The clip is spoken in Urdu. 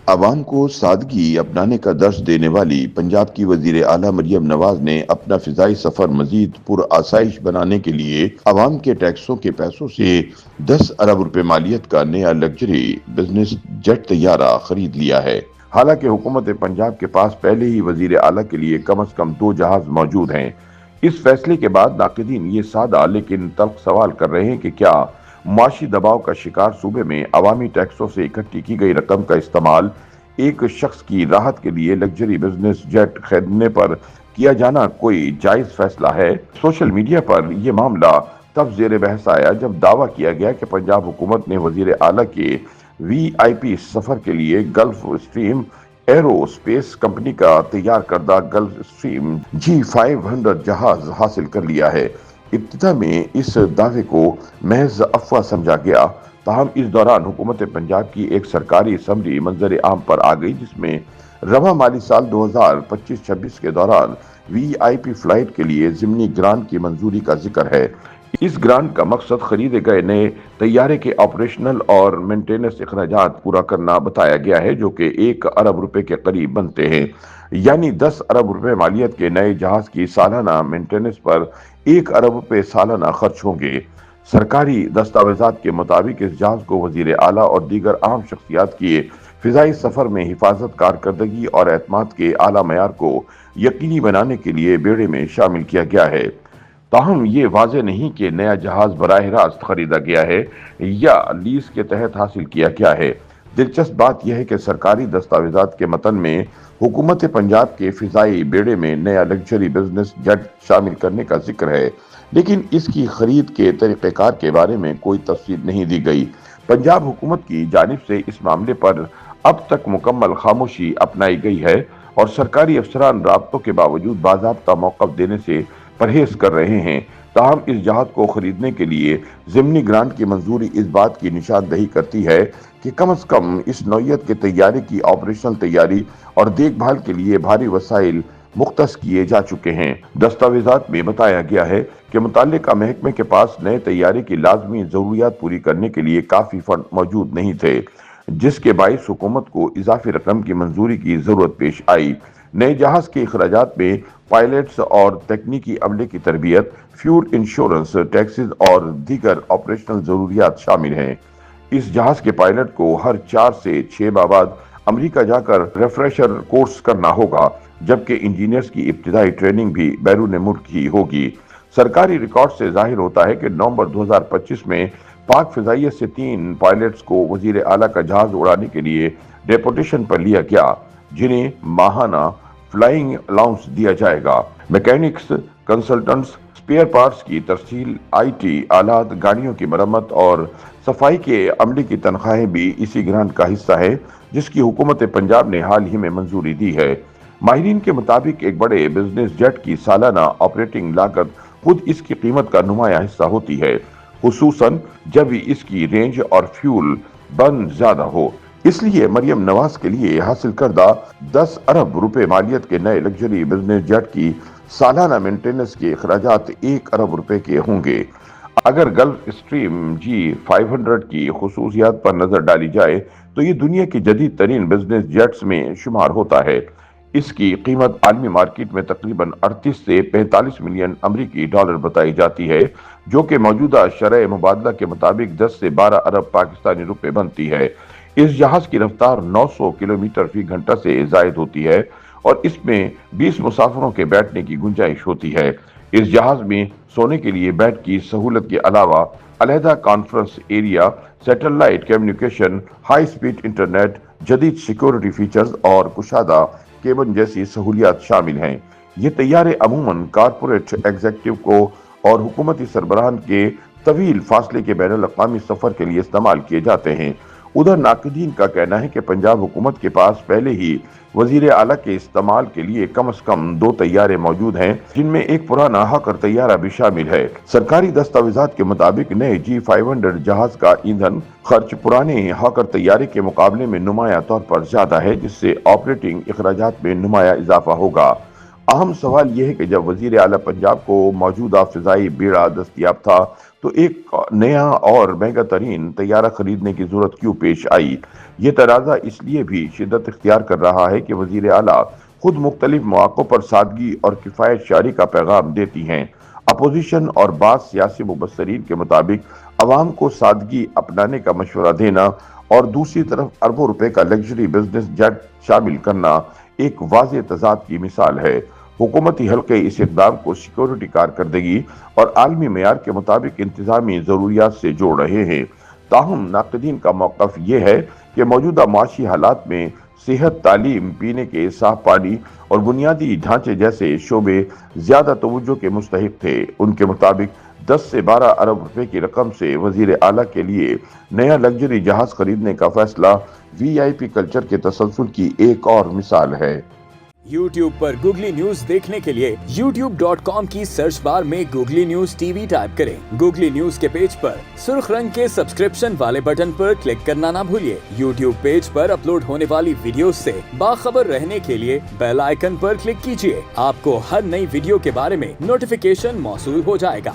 عوام کو سادگی اپنانے کا درس دینے والی پنجاب کی وزیر اعلیٰ مریم نواز نے اپنا فضائی سفر مزید پرآسائش بنانے کے لیے عوام کے ٹیکسوں کے پیسوں سے 10 ارب روپے مالیت کا نیا لگژری بزنس جیٹ طیارہ خرید لیا ہے۔ حالانکہ حکومت پنجاب کے پاس پہلے ہی وزیر اعلیٰ کے لیے کم از کم 2 جہاز موجود ہیں۔ اس فیصلے کے بعد ناقدین یہ سادہ لیکن تلخ سوال کر رہے ہیں کہ کیا معاشی دباؤ کا شکار صوبے میں عوامی ٹیکسوں سے اکٹھی کی گئی رقم کا استعمال ایک شخص کی راحت کے لیے لگژری بزنس جیٹ خریدنے پر کیا جانا کوئی جائز فیصلہ ہے؟ سوشل میڈیا پر یہ معاملہ تب زیر بحث آیا جب دعویٰ کیا گیا کہ پنجاب حکومت نے وزیر اعلیٰ کے وی آئی پی سفر کے لیے golf stream arrow space company کا تیار کردہ گلف اسٹریم G500 جہاز حاصل کر لیا ہے۔ ابتدا میں اس دعوے کو محض افواہ سمجھا گیا، تاہم اس دوران حکومت پنجاب کی ایک سرکاری اسمبلی منظر عام پر آ گئی جس میں رواں مالی سال 2025-26 کے دوران وی آئی پی فلائٹ کے لیے ضمنی گرانٹ کی منظوری کا ذکر ہے۔ اس گرانٹ کا مقصد خریدے گئے نئے طیارے کے آپریشنل اور مینٹیننس اخراجات پورا کرنا بتایا گیا ہے، جو کہ 1 ارب روپے کے قریب بنتے ہیں۔ یعنی 10 ارب روپے مالیت کے نئے جہاز کی سالانہ مینٹیننس پر 1 ارب روپے سالانہ خرچ ہوں گے۔ سرکاری دستاویزات کے مطابق اس جہاز کو وزیر اعلیٰ اور دیگر اہم شخصیات کی فضائی سفر میں حفاظت، کارکردگی اور اعتماد کے اعلیٰ معیار کو یقینی بنانے کے لیے بیڑے میں شامل کیا گیا ہے۔ تاہم یہ واضح نہیں کہ نیا جہاز براہ راست خریدا گیا ہے یا لیز کے تحت حاصل کیا گیا ہے۔ دلچسپ بات یہ ہے کہ سرکاری دستاویزات کے متن میں حکومت پنجاب کے فضائی بیڑے میں نیا لگژری بزنس جیٹ شامل کرنے کا ذکر ہے، لیکن اس کی خرید کے طریقہ کار کے بارے میں کوئی تفصیل نہیں دی گئی۔ پنجاب حکومت کی جانب سے اس معاملے پر اب تک مکمل خاموشی اپنائی گئی ہے اور سرکاری افسران رابطوں کے باوجود باضابطہ موقف دینے سے پرہیز کر رہے ہیں۔ تاہم اس جہاز کو خریدنے کے لیے ضمنی گرانٹ کی منظوری اس بات کی نشاندہی کرتی ہے کہ کم از کم اس نوعیت کے طیارے کی آپریشنل تیاری اور دیکھ بھال کے لیے بھاری وسائل مختص کیے جا چکے ہیں۔ دستاویزات میں بتایا گیا ہے کہ متعلقہ محکمے کے پاس نئے طیارے کی لازمی ضروریات پوری کرنے کے لیے کافی فنڈ موجود نہیں تھے، جس کے باعث حکومت کو اضافی رقم کی منظوری کی ضرورت پیش آئی۔ نئے جہاز کے اخراجات میں پائلٹس اور تکنیکی عملے کی تربیت، فیول انشورنس، ٹیکسز اور دیگر آپریشنل ضروریات شامل ہیں۔ اس جہاز کے پائلٹ کو ہر 4 سے 6 ماہ بعد امریکہ جا کر ریفریشر کورس کرنا ہوگا، جبکہ انجینئرز کی ابتدائی ٹریننگ بھی بیرون ملک ہی ہوگی۔ سرکاری ریکارڈ سے ظاہر ہوتا ہے کہ نومبر 2025 میں پاک فضائیہ سے 3 پائلٹس کو وزیر اعلیٰ کا جہاز اڑانے کے لیے ڈیپوٹیشن پر لیا گیا، جنہیں ماہانہ فلائنگ الاؤنس دیا جائے گا۔ میکینکس، کنسلٹنٹس، اسپیئر پارٹس کی ترسیل، آئی ٹی آلات، گاڑیوں کی مرمت اور صفائی کے عملے کی تنخواہیں بھی اسی گرانٹ کا حصہ ہے، جس کی حکومت پنجاب نے حال ہی میں منظوری دی ہے۔ ماہرین کے مطابق ایک بڑے بزنس جیٹ کی سالانہ آپریٹنگ لاگت خود اس کی قیمت کا نمایاں حصہ ہوتی ہے، خصوصاً جب اس کی رینج اور فیول برن زیادہ ہو۔ اس لیے مریم نواز کے لیے حاصل کردہ 10 ارب روپے مالیت کے نئے لگژری بزنس جیٹ کی سالانہ مینٹیننس کے اخراجات 1 ارب روپے کے ہوں گے۔ اگر گلف اسٹریم G500 کی خصوصیات پر نظر ڈالی جائے تو یہ دنیا کی جدید ترین بزنس جیٹس میں شمار ہوتا ہے۔ اس کی قیمت عالمی مارکیٹ میں تقریباً 38 سے 45 ملین امریکی ڈالر بتائی جاتی ہے، جو کہ موجودہ شرح مبادلہ کے مطابق 10 سے 12 ارب پاکستانی روپے بنتی ہے۔ اس جہاز کی رفتار 900 کلومیٹر فی گھنٹہ سے زائد ہوتی ہے اور اس میں 20 مسافروں کے بیٹھنے کی گنجائش ہوتی ہے۔ اس جہاز میں سونے کے لیے بیڈ کی سہولت کے علاوہ علیحدہ conference area, satellite communication, high speed internet, جدید سیکیورٹی فیچرز اور کشادہ کیبن جیسی سہولیات شامل ہیں۔ یہ طیارے عموماً کارپوریٹ ایگزیکٹو کو اور حکومتی سربراہان کے طویل فاصلے کے بین الاقوامی سفر کے لیے استعمال کیے جاتے ہیں۔ ادھر ناقدین کا کہنا ہے کہ پنجاب حکومت کے پاس پہلے ہی وزیر اعلیٰ کے استعمال کے لیے کم از کم 2 طیارے موجود ہیں، جن میں ایک پرانا ہاکر طیارہ بھی شامل ہے۔ سرکاری دستاویزات کے مطابق نئے G500 جہاز کا ایندھن خرچ پرانے ہاکر طیارے کے مقابلے میں نمایاں طور پر زیادہ ہے، جس سے آپریٹنگ اخراجات میں نمایاں اضافہ ہوگا۔ اہم سوال یہ ہے کہ جب وزیر اعلیٰ پنجاب کو موجودہ فضائی بیڑا دستیاب تھا تو ایک نیا اور مہنگا ترین طیارہ خریدنے کی ضرورت کیوں پیش آئی؟ یہ تنازع اس لیے بھی شدت اختیار کر رہا ہے کہ وزیر اعلیٰ خود مختلف مواقع پر سادگی اور کفایت شعری کا پیغام دیتی ہیں۔ اپوزیشن اور بعض سیاسی مبصرین کے مطابق عوام کو سادگی اپنانے کا مشورہ دینا اور دوسری طرف اربوں روپے کا لگژری بزنس جیٹ شامل کرنا ایک واضح تضاد کی مثال ہے۔ حکومتی حلقے اس اقدام کو سیکیورٹی کارکردگی اور عالمی معیار کے مطابق انتظامی ضروریات سے جوڑ رہے ہیں۔ تاہم ناقدین کا موقف یہ ہے کہ موجودہ معاشی حالات میں صحت، تعلیم، پینے کے صاف پانی اور بنیادی ڈھانچے جیسے شعبے زیادہ توجہ کے مستحق تھے۔ ان کے مطابق 10 سے 12 ارب روپے کی رقم سے وزیر اعلیٰ کے لیے نیا لگژری جہاز خریدنے کا فیصلہ وی آئی پی کلچر کے تسلسل کی ایک اور مثال ہے۔ YouTube پر گوگلی نیوز دیکھنے کے لیے youtube.com کی سرچ بار میں googly news T V type کریں۔ گوگلی نیوز کے پیج پر سرخ رنگ کے سبسکرپشن والے بٹن پر کلک کرنا نہ بھولیے۔ YouTube پیج پر اپلوڈ ہونے والی ویڈیوز سے باخبر رہنے کے لیے بیل آئیکن پر کلک کیجیے۔ آپ کو ہر نئی ویڈیو کے بارے میں نوٹیفیکیشن موصول ہو جائے گا۔